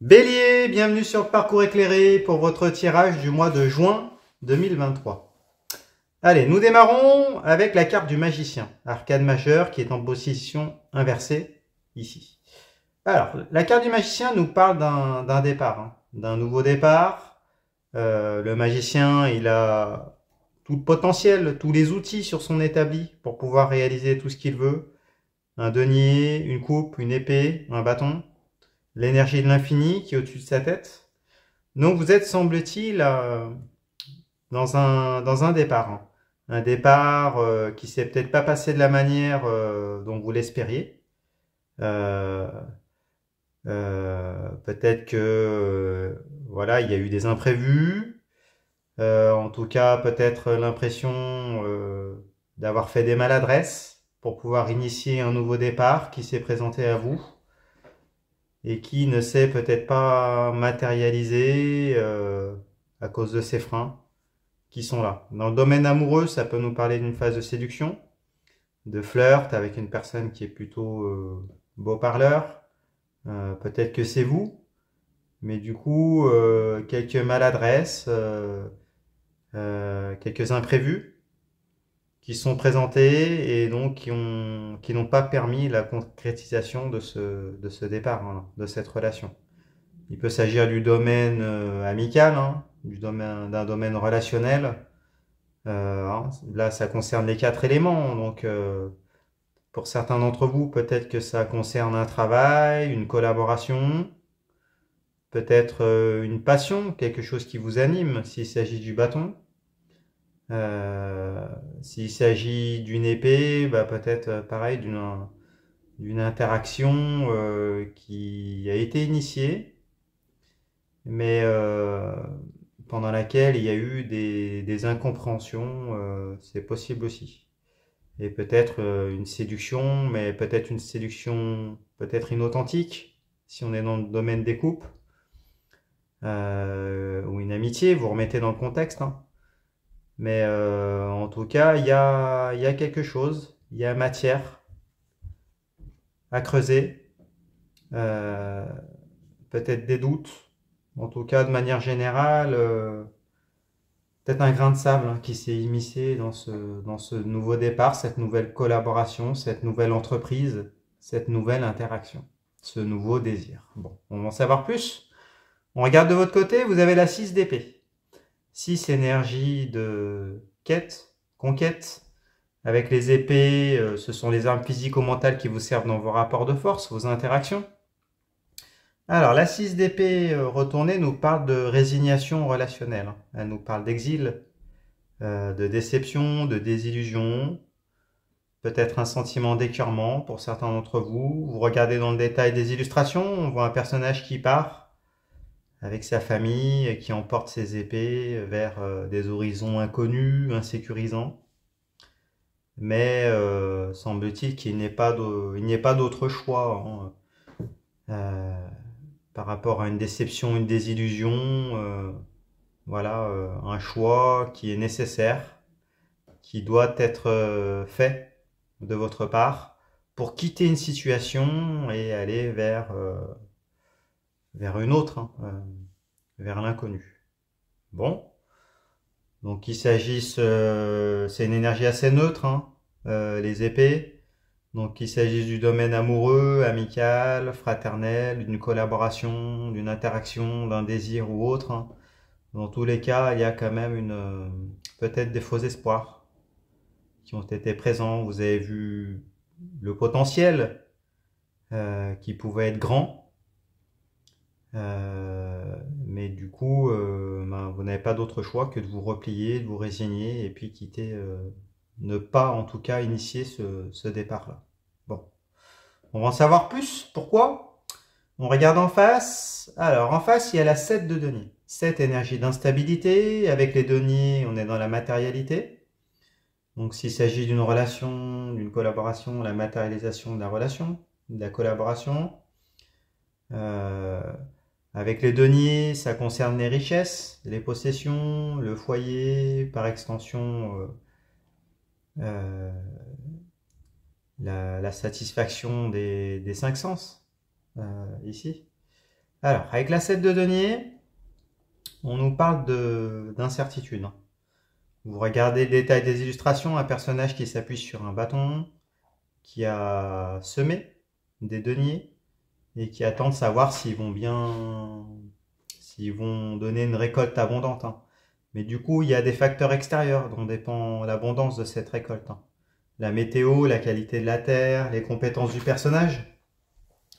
Bélier, bienvenue sur le parcours éclairé pour votre tirage du mois de juin 2023. Allez, nous démarrons avec la carte du magicien, arcane majeur qui est en position inversée ici. Alors, la carte du magicien nous parle d'un départ, d'un nouveau départ. Le magicien, il a tout le potentiel, tous les outils sur son établi pour pouvoir réaliser tout ce qu'il veut. Un denier, une coupe, une épée, un bâton. L'énergie de l'infini qui est au-dessus de sa tête. Donc vous êtes, semble-t-il, dans un départ. Un départ qui s'est peut-être pas passé de la manière dont vous l'espériez. Euh, Peut-être que voilà, il y a eu des imprévus. En tout cas, peut-être l'impression d'avoir fait des maladresses pour pouvoir initier un nouveau départ qui s'est présenté à vous et qui ne s'est peut-être pas matérialisé à cause de ces freins qui sont là. Dans le domaine amoureux, ça peut nous parler d'une phase de séduction, de flirt avec une personne qui est plutôt beau parleur. Peut-être que c'est vous, mais du coup, quelques maladresses, quelques imprévus qui sont présentés et donc qui n'ont pas permis la concrétisation de ce départ, hein, de cette relation. Il peut s'agir du domaine amical, hein, d'un domaine relationnel. Là, ça concerne les 4 éléments. Donc, pour certains d'entre vous, peut-être que ça concerne un travail, une collaboration, peut-être une passion, quelque chose qui vous anime, s'il s'agit du bâton. S'il s'agit d'une épée, bah, peut-être pareil, d'une interaction qui a été initiée, mais pendant laquelle il y a eu des incompréhensions, c'est possible aussi. Et peut-être une séduction, mais peut-être une séduction peut-être inauthentique, si on est dans le domaine des couples, ou une amitié, vous remettez dans le contexte, hein. Mais en tout cas, il y a quelque chose, il y a matière à creuser, euh, peut-être des doutes, en tout cas de manière générale, peut-être un grain de sable, hein, qui s'est immiscé dans ce nouveau départ, cette nouvelle collaboration, cette nouvelle entreprise, cette nouvelle interaction, ce nouveau désir. Bon, on va en savoir plus. On regarde de votre côté, vous avez la 6 d'épée. 6 énergie de quête, conquête. Avec les épées, ce sont les armes physico-mentales qui vous servent dans vos rapports de force, vos interactions. Alors, la 6 d'épée retournée nous parle de résignation relationnelle. Elle nous parle d'exil, de déception, de désillusion, peut-être un sentiment d'écœurement pour certains d'entre vous. Vous regardez dans le détail des illustrations, on voit un personnage qui part avec sa famille et qui emporte ses épées vers des horizons inconnus, insécurisants. Mais semble-t-il qu'il n'y ait pas d'autre choix, hein, par rapport à une déception, une désillusion. Voilà, un choix qui est nécessaire, qui doit être fait de votre part pour quitter une situation et aller vers une autre, hein, vers l'inconnu. Bon, donc il s'agisse, c'est une énergie assez neutre, hein, les épées. Donc qu'il s'agisse du domaine amoureux, amical, fraternel, d'une collaboration, d'une interaction, d'un désir ou autre, hein. Dans tous les cas, il y a quand même peut-être des faux espoirs qui ont été présents. Vous avez vu le potentiel qui pouvait être grand, mais du coup, vous n'avez pas d'autre choix que de vous replier, de vous résigner et puis quitter, ne pas en tout cas initier ce départ-là. Bon, on va en savoir plus. Pourquoi? On regarde en face. Alors, en face, il y a la 7 de denier. 7 énergie d'instabilité. Avec les deniers, on est dans la matérialité. Donc, s'il s'agit d'une relation, d'une collaboration, la matérialisation de la relation, de la collaboration. Avec les deniers, ça concerne les richesses, les possessions, le foyer, par extension, euh, la satisfaction des 5 sens, ici. Alors, avec la 7 de denier, on nous parle d'incertitude. Vous regardez le détail des illustrations, un personnage qui s'appuie sur un bâton, qui a semé des deniers et qui attend de savoir s'ils vont donner une récolte abondante. Mais du coup, il y a des facteurs extérieurs dont dépend l'abondance de cette récolte. La météo, la qualité de la terre, les compétences du personnage,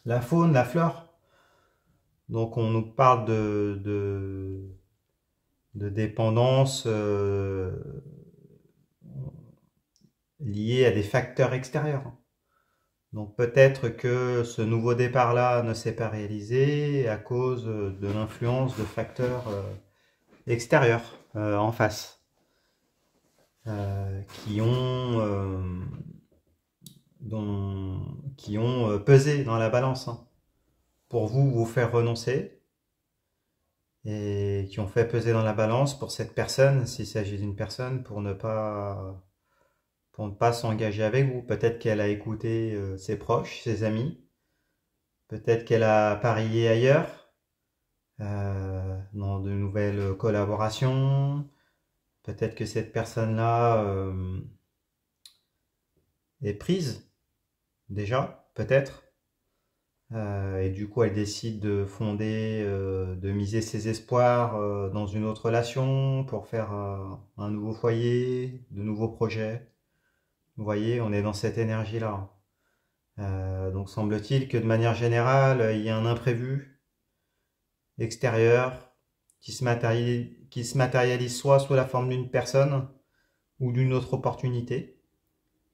la faune, la flore. Donc on nous parle de dépendance liée à des facteurs extérieurs. Donc peut-être que ce nouveau départ-là ne s'est pas réalisé à cause de l'influence de facteurs extérieurs en face, qui ont, qui ont pesé dans la balance pour vous faire renoncer et qui ont fait peser dans la balance pour cette personne, s'il s'agit d'une personne, pour ne pas s'engager avec vous. Peut-être qu'elle a écouté ses proches, ses amis, peut-être qu'elle a parié ailleurs, dans de nouvelles collaborations. Peut-être que cette personne-là est prise déjà, peut-être. Et du coup, elle décide de de miser ses espoirs dans une autre relation pour faire un nouveau foyer, de nouveaux projets. Vous voyez, on est dans cette énergie-là. Donc semble-t-il que de manière générale, il y a un imprévu extérieur qui se matérialise soit sous la forme d'une personne ou d'une autre opportunité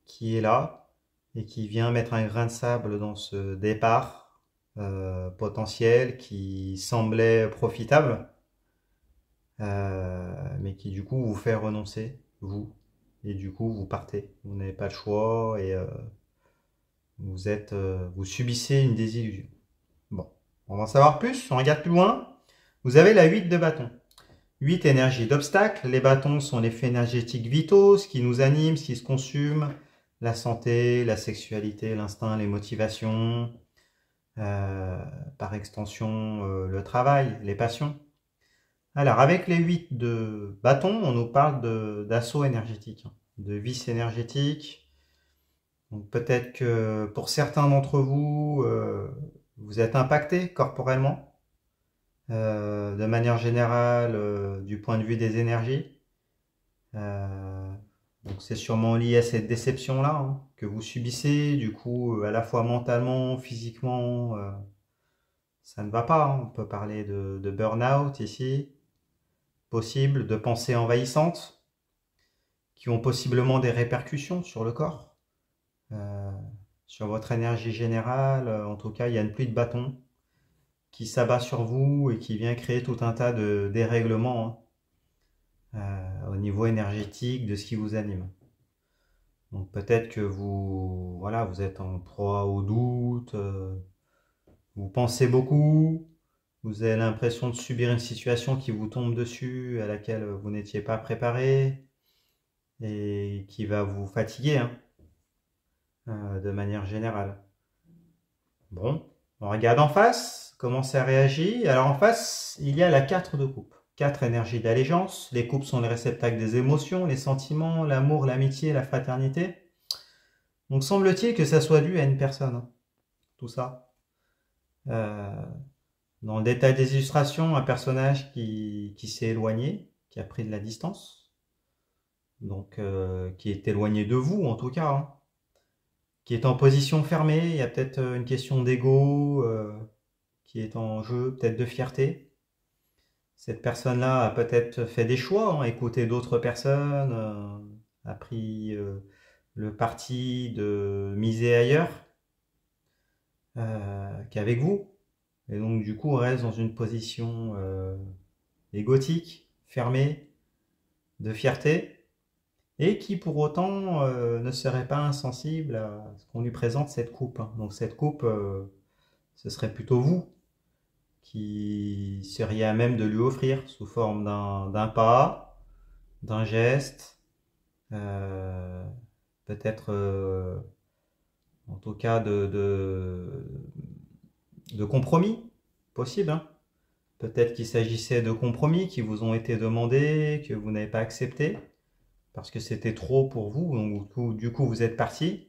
qui est là et qui vient mettre un grain de sable dans ce départ potentiel qui semblait profitable, mais qui du coup vous fait renoncer, vous. Et du coup vous partez. Vous n'avez pas le choix et vous subissez une désillusion. Bon, on va en savoir plus, on regarde plus loin. Vous avez la 8 de bâton. 8 énergie d'obstacle. Les bâtons sont les faits énergétiques vitaux, ce qui nous anime, ce qui se consume, la santé, la sexualité, l'instinct, les motivations, par extension le travail, les passions. Alors avec les 8 de bâton, on nous parle d'assaut énergétique, de vice énergétique. Donc peut-être que pour certains d'entre vous, vous êtes impacté corporellement, de manière générale, du point de vue des énergies. Euh, donc c'est sûrement lié à cette déception-là que vous subissez, du coup, à la fois mentalement, physiquement, ça ne va pas. On peut parler de burn-out ici, possible, de pensées envahissantes, qui ont possiblement des répercussions sur le corps, euh, sur votre énergie générale. En tout cas, il y a une pluie de bâtons qui s'abat sur vous et qui vient créer tout un tas de dérèglements au niveau énergétique de ce qui vous anime. Donc peut-être que voilà, vous êtes en proie au doute, vous pensez beaucoup, vous avez l'impression de subir une situation qui vous tombe dessus, à laquelle vous n'étiez pas préparé et qui va vous fatiguer de manière générale. Bon, on regarde en face, comment ça réagit. Alors en face, il y a la 4 de coupe. 4 énergies d'allégeance. Les coupes sont les réceptacles des émotions, les sentiments, l'amour, l'amitié, la fraternité. Donc semble-t-il que ça soit dû à une personne, tout ça. Euh, Dans le détail des illustrations, un personnage qui s'est éloigné, qui a pris de la distance, donc qui est éloigné de vous en tout cas, qui est en position fermée. Il y a peut-être une question d'ego qui est en jeu, peut-être de fierté. Cette personne-là a peut-être fait des choix, écouté d'autres personnes, a pris le parti de miser ailleurs qu'avec vous. Et donc du coup, on reste dans une position égotique, fermée, de fierté, et qui pour autant ne serait pas insensible à ce qu'on lui présente cette coupe. Donc cette coupe, ce serait plutôt vous qui seriez à même de lui offrir sous forme d'un pas, d'un geste, euh, peut-être en tout cas de compromis. possible, hein. Peut-être qu'il s'agissait de compromis qui vous ont été demandés, que vous n'avez pas accepté, parce que c'était trop pour vous, donc du coup vous êtes parti,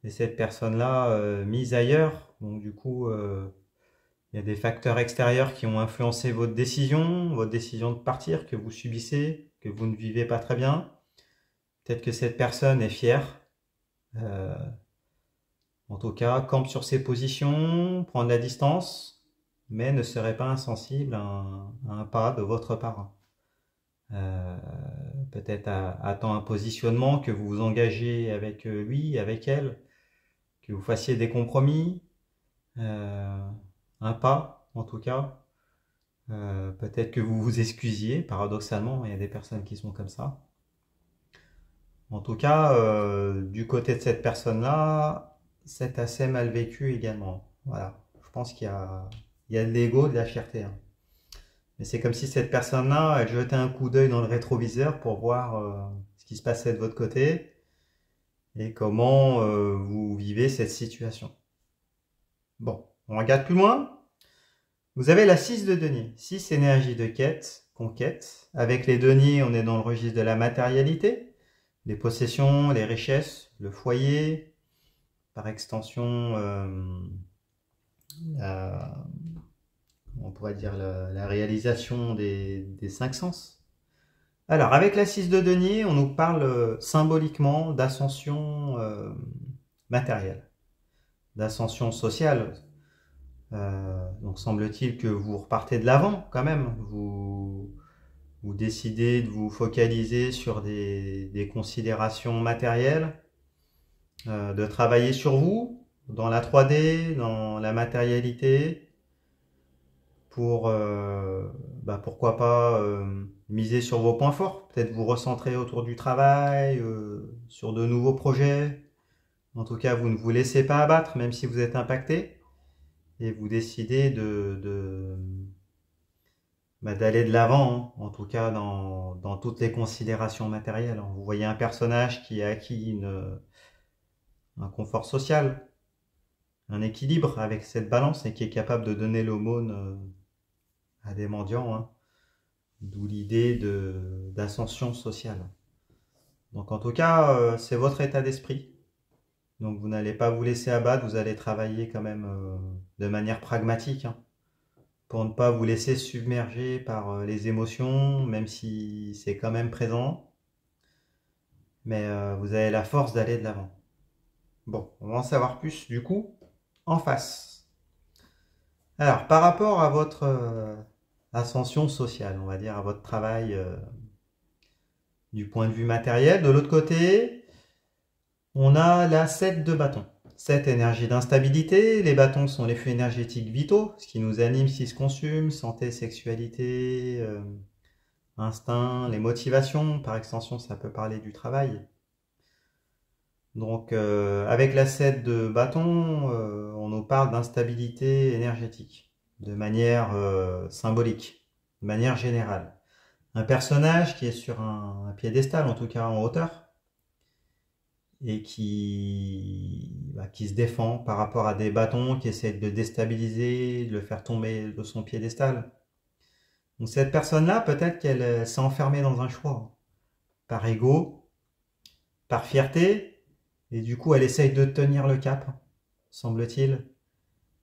et cette personne-là mise ailleurs, donc du coup il y a des facteurs extérieurs qui ont influencé votre décision de partir, que vous subissez, que vous ne vivez pas très bien. Peut-être que cette personne est fière, euh, en tout cas campe sur ses positions, prend de la distance, mais ne serait pas insensible à un pas de votre part. Euh, Peut-être attend un positionnement, que vous vous engagez avec lui, avec elle, que vous fassiez des compromis, un pas en tout cas. Peut-être que vous vous excusiez, paradoxalement, il y a des personnes qui sont comme ça. En tout cas, du côté de cette personne-là, c'est assez mal vécu également. Voilà, je pense il y a de l'ego, de la fierté, hein. Mais c'est comme si cette personne-là, elle jetait un coup d'œil dans le rétroviseur pour voir ce qui se passait de votre côté et comment vous vivez cette situation. Bon, on regarde plus loin. Vous avez la 6 de denier. 6 énergie de quête, conquête. Avec les deniers, on est dans le registre de la matérialité, les possessions, les richesses, le foyer, par extension, on pourrait dire la réalisation des cinq sens. Alors, avec la 6 de denier, on nous parle symboliquement d'ascension matérielle, d'ascension sociale. Donc, semble-t-il que vous repartez de l'avant quand même. Vous décidez de vous focaliser sur des considérations matérielles, de travailler sur vous, dans la 3D, dans la matérialité, pour pourquoi pas miser sur vos points forts, peut-être vous recentrer autour du travail, sur de nouveaux projets. En tout cas, vous ne vous laissez pas abattre, même si vous êtes impacté, et vous décidez d'aller de l'avant, hein, en tout cas dans toutes les considérations matérielles. Vous voyez un personnage qui a acquis un confort social, un équilibre avec cette balance et qui est capable de donner l'aumône à des mendiants, hein. D'où l'idée d'ascension sociale. Donc en tout cas, c'est votre état d'esprit. Donc vous n'allez pas vous laisser abattre, vous allez travailler quand même de manière pragmatique, hein, pour ne pas vous laisser submerger par les émotions, même si c'est quand même présent. Mais vous avez la force d'aller de l'avant. Bon, on va en savoir plus du coup en face. Alors, par rapport à votre ascension sociale, on va dire, à votre travail du point de vue matériel, de l'autre côté, on a la 7 de bâton. 7 énergie d'instabilité. Les bâtons sont les flux énergétiques vitaux, ce qui nous anime, ce qui se consume, santé, sexualité, instinct, les motivations. Par extension, ça peut parler du travail. Donc, avec la 7 de bâton, on nous parle d'instabilité énergétique, de manière symbolique, de manière générale. Un personnage qui est sur un piédestal, en tout cas en hauteur, et qui se défend par rapport à des bâtons qui essaient de le déstabiliser, de le faire tomber de son piédestal. Donc cette personne-là, peut-être qu'elle s'est enfermée dans un choix, par ego, par fierté, et du coup elle essaye de tenir le cap, semble-t-il.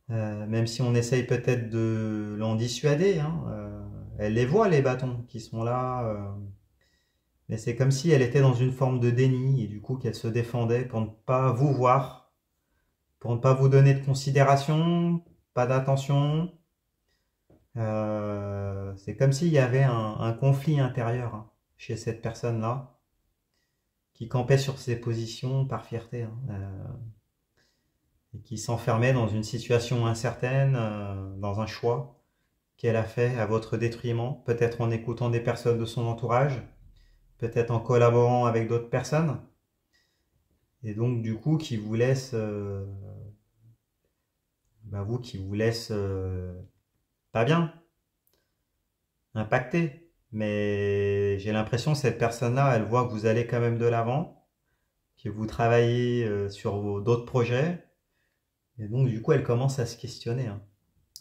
Même si on essaye peut-être de l'en dissuader, hein, elle les voit les bâtons qui sont là, mais c'est comme si elle était dans une forme de déni et du coup qu'elle se défendait pour ne pas vous voir, pour ne pas vous donner de considération, pas d'attention. C'est comme s'il y avait un conflit intérieur, hein, chez cette personne-là qui campait sur ses positions par fierté, hein, et qui s'enfermait dans une situation incertaine, dans un choix qu'elle a fait à votre détriment, peut-être en écoutant des personnes de son entourage, peut-être en collaborant avec d'autres personnes, et donc du coup qui vous laisse, vous qui vous laisse pas bien, impacté. Mais j'ai l'impression que cette personne-là, elle voit que vous allez quand même de l'avant, que vous travaillez sur d'autres projets, et donc du coup elle commence à se questionner, hein.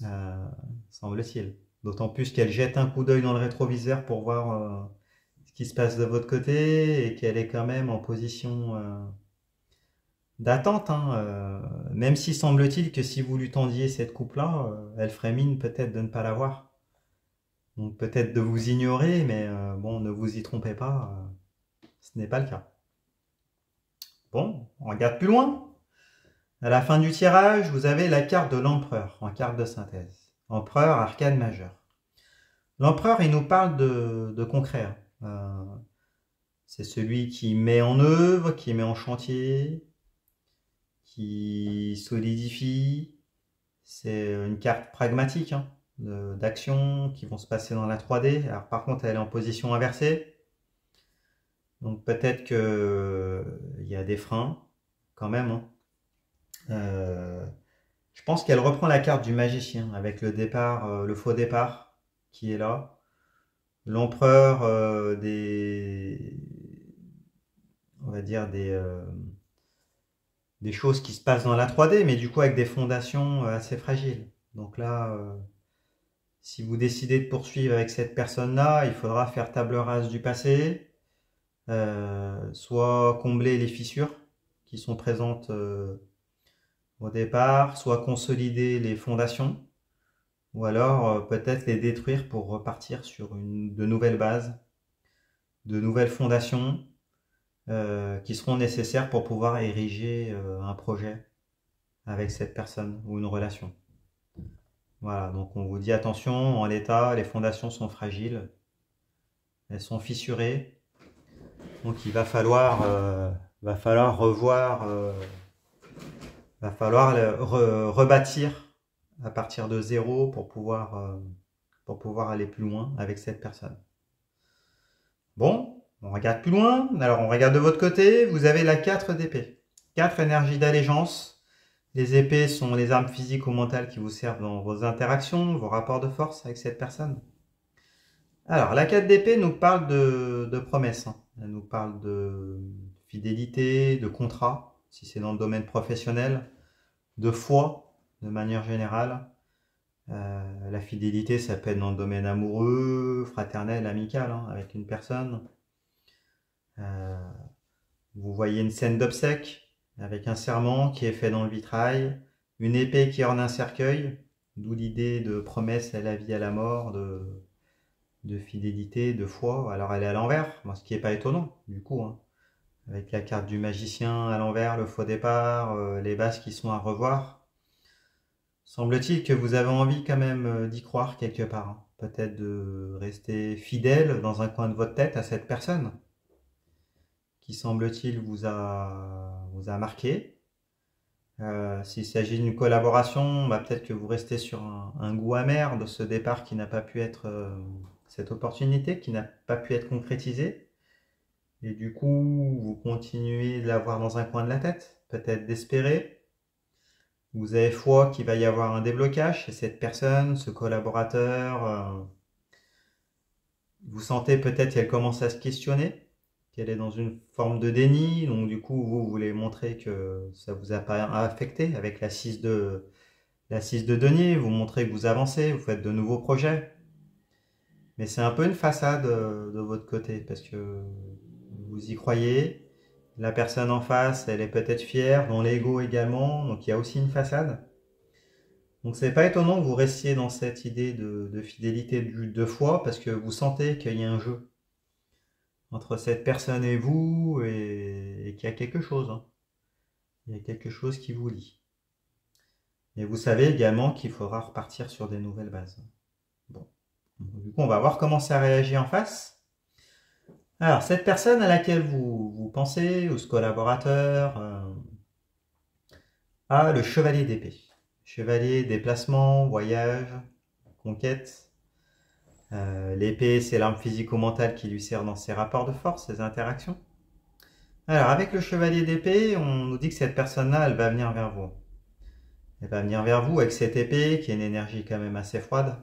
euh, semble-t-il. D'autant plus qu'elle jette un coup d'œil dans le rétroviseur pour voir ce qui se passe de votre côté et qu'elle est quand même en position d'attente, hein, même si semble-t-il que si vous lui tendiez cette coupe-là, elle ferait mine peut-être de ne pas l'avoir. Donc peut-être de vous ignorer, mais bon, ne vous y trompez pas, ce n'est pas le cas. Bon, on regarde plus loin. À la fin du tirage, vous avez la carte de l'empereur en carte de synthèse. Empereur, arcane majeur. L'empereur, il nous parle de concret, hein. C'est celui qui met en œuvre, qui met en chantier, qui solidifie. C'est une carte pragmatique, hein, d'actions qui vont se passer dans la 3D. Alors par contre, elle est en position inversée. Donc peut-être que il y a des freins quand même, hein. Je pense qu'elle reprend la carte du magicien avec le départ, le faux départ qui est là. L'empereur on va dire des choses qui se passent dans la 3D, mais du coup avec des fondations assez fragiles. Donc là, si vous décidez de poursuivre avec cette personne-là, il faudra faire table rase du passé, soit combler les fissures qui sont présentes au départ, soit consolider les fondations, ou alors peut-être les détruire pour repartir sur de nouvelles bases, de nouvelles fondations qui seront nécessaires pour pouvoir ériger un projet avec cette personne ou une relation. Voilà, donc on vous dit attention, en l'état, les fondations sont fragiles, elles sont fissurées, donc il va falloir revoir, va falloir rebâtir à partir de zéro pour pouvoir aller plus loin avec cette personne. Bon, on regarde plus loin. Alors on regarde de votre côté, vous avez la 4 d'épée. 4 énergies d'allégeance. Les épées sont les armes physiques ou mentales qui vous servent dans vos interactions, vos rapports de force avec cette personne. Alors la 4 d'épée nous parle de promesses, hein. Elle nous parle de fidélité, de contrat, si c'est dans le domaine professionnel, de foi de manière générale. La fidélité, ça peut être dans le domaine amoureux, fraternel, amical, hein, avec une personne. Vous voyez une scène d'obsèques avec un serment qui est fait dans le vitrail, une épée qui orne un cercueil, d'où l'idée de promesse à la vie, à la mort, de fidélité, de foi. Alors elle est à l'envers, ce qui n'est pas étonnant du coup, hein, avec la carte du magicien à l'envers, le faux départ, les bases qui sont à revoir. Semble-t-il que vous avez envie quand même d'y croire quelque part, hein. Peut-être de rester fidèle dans un coin de votre tête à cette personne qui semble-t-il vous a marqué. S'il s'agit d'une collaboration, peut-être que vous restez sur un goût amer de ce départ qui n'a pas pu être, cette opportunité qui n'a pas pu être concrétisée. Et du coup, vous continuez de l'avoir dans un coin de la tête, peut-être d'espérer. Vous avez foi qu'il va y avoir un déblocage chez cette personne, ce collaborateur. Vous sentez peut-être qu'elle commence à se questionner, qu'elle est dans une forme de déni. Donc du coup, vous voulez montrer que ça vous a pas affecté avec la 6 de denier. Vous montrez que vous avancez, vous faites de nouveaux projets. Mais c'est un peu une façade de votre côté parce que vous y croyez. La personne en face, elle est peut-être fière, dans l'ego également, donc il y a aussi une façade. Donc c'est pas étonnant que vous restiez dans cette idée de fidélité, de foi, parce que vous sentez qu'il y a un jeu entre cette personne et vous, et qu'il y a quelque chose, hein. Il y a quelque chose qui vous lie. Et vous savez également qu'il faudra repartir sur des nouvelles bases. Bon. Du coup, on va voir comment ça réagit en face. Alors, cette personne à laquelle vous pensez, ou ce collaborateur, a le chevalier d'épée. Chevalier, déplacement, voyage, conquête. L'épée, c'est l'arme physico-mentale qui lui sert dans ses rapports de force, ses interactions. Alors, avec le chevalier d'épée, on nous dit que cette personne-là, elle va venir vers vous. Elle va venir vers vous avec cette épée qui a une énergie quand même assez froide.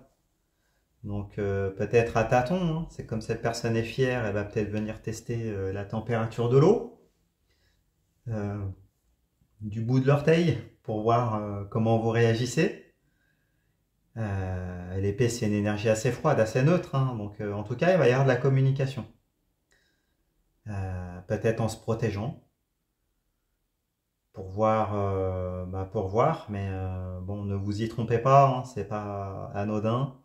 Donc peut-être à tâtons, hein. C'est comme cette personne est fière, elle va peut-être venir tester la température de l'eau du bout de l'orteil pour voir comment vous réagissez. L'épée, c'est une énergie assez froide, assez neutre, hein. Donc, en tout cas, il va y avoir de la communication. Peut-être en se protégeant pour voir, mais bon, ne vous y trompez pas, hein, c'est pas anodin.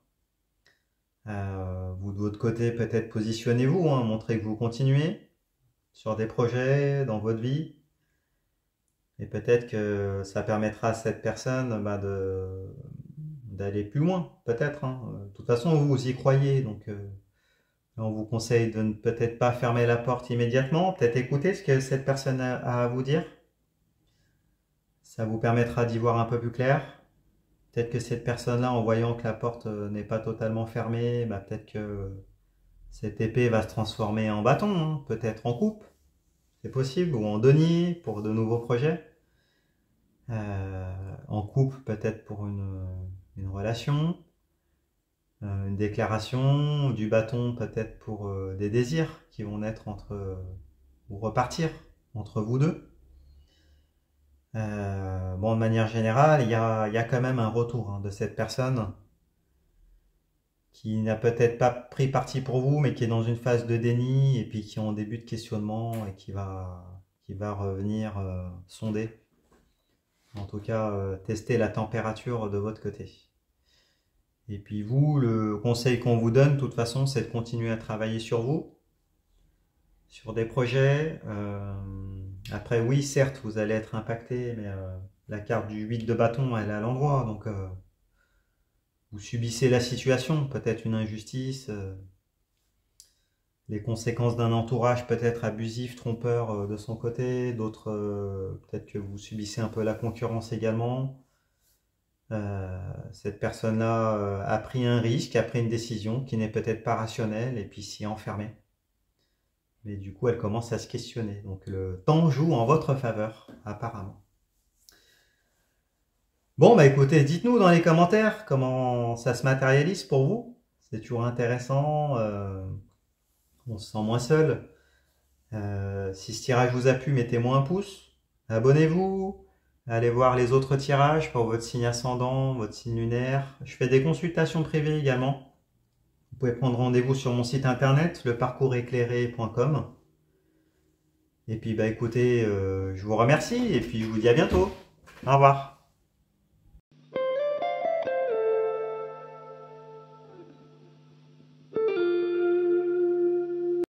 Vous de votre côté, peut-être positionnez-vous, hein, montrez que vous continuez sur des projets dans votre vie, et peut-être que ça permettra à cette personne d'aller plus loin, peut-être, hein. De toute façon, vous y croyez, donc on vous conseille de ne peut-être pas fermer la porte immédiatement, peut-être écouter ce que cette personne a à vous dire. Ça vous permettra d'y voir un peu plus clair. Peut-être que cette personne-là, en voyant que la porte n'est pas totalement fermée, peut-être que cette épée va se transformer en bâton, hein, peut-être en coupe, c'est possible, ou en denier pour de nouveaux projets. En coupe, peut-être pour une relation, une déclaration, du bâton, peut-être pour des désirs qui vont naître ou repartir entre vous deux. Bon, de manière générale, il y a quand même un retour, hein, de cette personne qui n'a peut-être pas pris parti pour vous, mais qui est dans une phase de déni et puis qui est en début de questionnement et qui va revenir sonder. En tout cas, tester la température de votre côté. Et puis vous, le conseil qu'on vous donne, de toute façon, c'est de continuer à travailler sur vous, sur des projets. Après, oui, certes, vous allez être impacté, mais la carte du 8 de bâton, elle est à l'endroit, donc vous subissez la situation, peut-être une injustice, les conséquences d'un entourage peut-être abusif, trompeur de son côté, d'autres, peut-être que vous subissez un peu la concurrence également. Cette personne-là a pris un risque, a pris une décision qui n'est peut-être pas rationnelle et puis s'y est enfermée. Mais du coup, elle commence à se questionner. Donc le temps joue en votre faveur, apparemment. Bon, écoutez, dites-nous dans les commentaires comment ça se matérialise pour vous. C'est toujours intéressant, on se sent moins seul. Si ce tirage vous a plu, mettez-moi un pouce. Abonnez-vous. Allez voir les autres tirages pour votre signe ascendant, votre signe lunaire. Je fais des consultations privées également. Vous pouvez prendre rendez-vous sur mon site internet, leparcourséclairé.com. Et puis écoutez, je vous remercie et puis je vous dis à bientôt. Au revoir.